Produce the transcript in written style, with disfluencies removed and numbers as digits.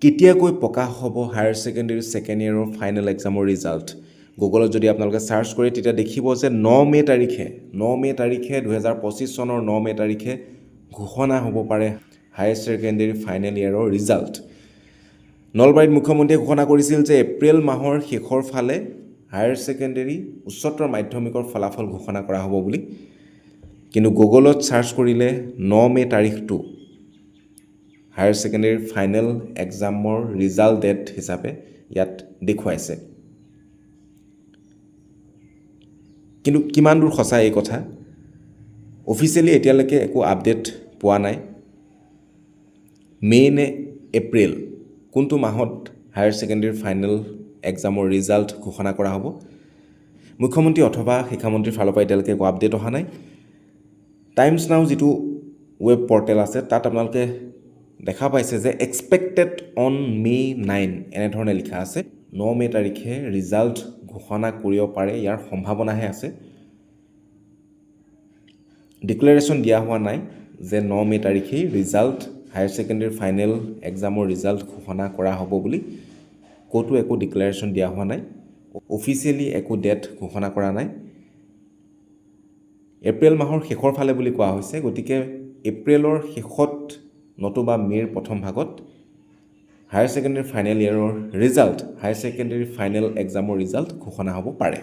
কেতিয়াকৈ প্ৰকাশ হ'ব হায়াৰ ছেকেণ্ডেৰী ছেকেণ্ড ইয়েৰৰ ফাইনেল এক্সামৰ ৰিজাল্ট গুগলত যদি আপোনালোকে ছাৰ্চ কৰে তেতিয়া দেখিব যে 9 মে' তাৰিখে 2025 চনৰ 9 মে' তাৰিখে ঘোষণা হ'ব পাৰে হায়াৰ ছেকেণ্ডেৰী ফাইনেল ইয়েৰৰ ৰিজাল্ট নলবাৰীত মুখ্যমন্ত্ৰীয়ে ঘোষণা কৰিছিল যে এপ্ৰিল মাহৰ শেষৰ ফালে হায়াৰ ছেকেণ্ডেৰী উচ্চতৰ মাধ্যমিকৰ ফলাফল ঘোষণা কৰা হ'ব বুলি কিন্তু গুগলত ছাৰ্চ কৰিলে 9 মে' তাৰিখটো হায়াৰ ছেকেণ্ডেৰী ফাইনেল এক্সামৰ ৰিজাল্ট ডেট হিচাপে ইয়াত দেখুৱাইছে কিন্তু কিমান দূৰ সঁচা এই কথা অফিচিয়েলি এতিয়ালৈকে একো আপডেট পোৱা নাই মে' নে এপ্ৰিল কোনটো মাহত হায়াৰ ছেকেণ্ডেৰী ফাইনেল এক্সামৰ ৰিজাল্ট ঘোষণা কৰা হ'ব মুখ্যমন্ত্ৰী অথবা শিক্ষামন্ত্ৰীৰ ফালৰ পৰা এতিয়ালৈকে একো আপডেট অহা নাই টাইমছ নাও যিটো ৱেব পৰ্টেল আছে তাত আপোনালোকে দেখা পাইছে যে এক্সপেক্টেড অন মে' 9 এনেধৰণে লিখা আছে 9 মে' তাৰিখে ৰিজাল্ট ঘোষণা কৰিব পাৰে ইয়াৰ সম্ভাৱনাহে আছে ডিক্লেৰেশ্যন দিয়া হোৱা নাই যে 9 মে' তাৰিখেই ৰিজাল্ট হায়াৰ ছেকেণ্ডেৰী ফাইনেল এক্সামৰ ৰিজাল্ট ঘোষণা কৰা হ'ব বুলি ক'তো একো ডিক্লেৰেশ্যন দিয়া হোৱা নাই অফিচিয়েলি একো ডেট ঘোষণা কৰা নাই এপ্ৰিল মাহৰ শেষৰ ফালে বুলি কোৱা হৈছে গতিকে এপ্ৰিলৰ শেষত নতুবা মে'ৰ প্ৰথম ভাগত হায়াৰ ছেকেণ্ডেৰী ফাইনেল ইয়েৰৰ ৰিজাল্ট হায়াৰ ছেকেণ্ডেৰী ফাইনেল এক্সামৰ ৰিজাল্ট ঘোষণা হ'ব পাৰে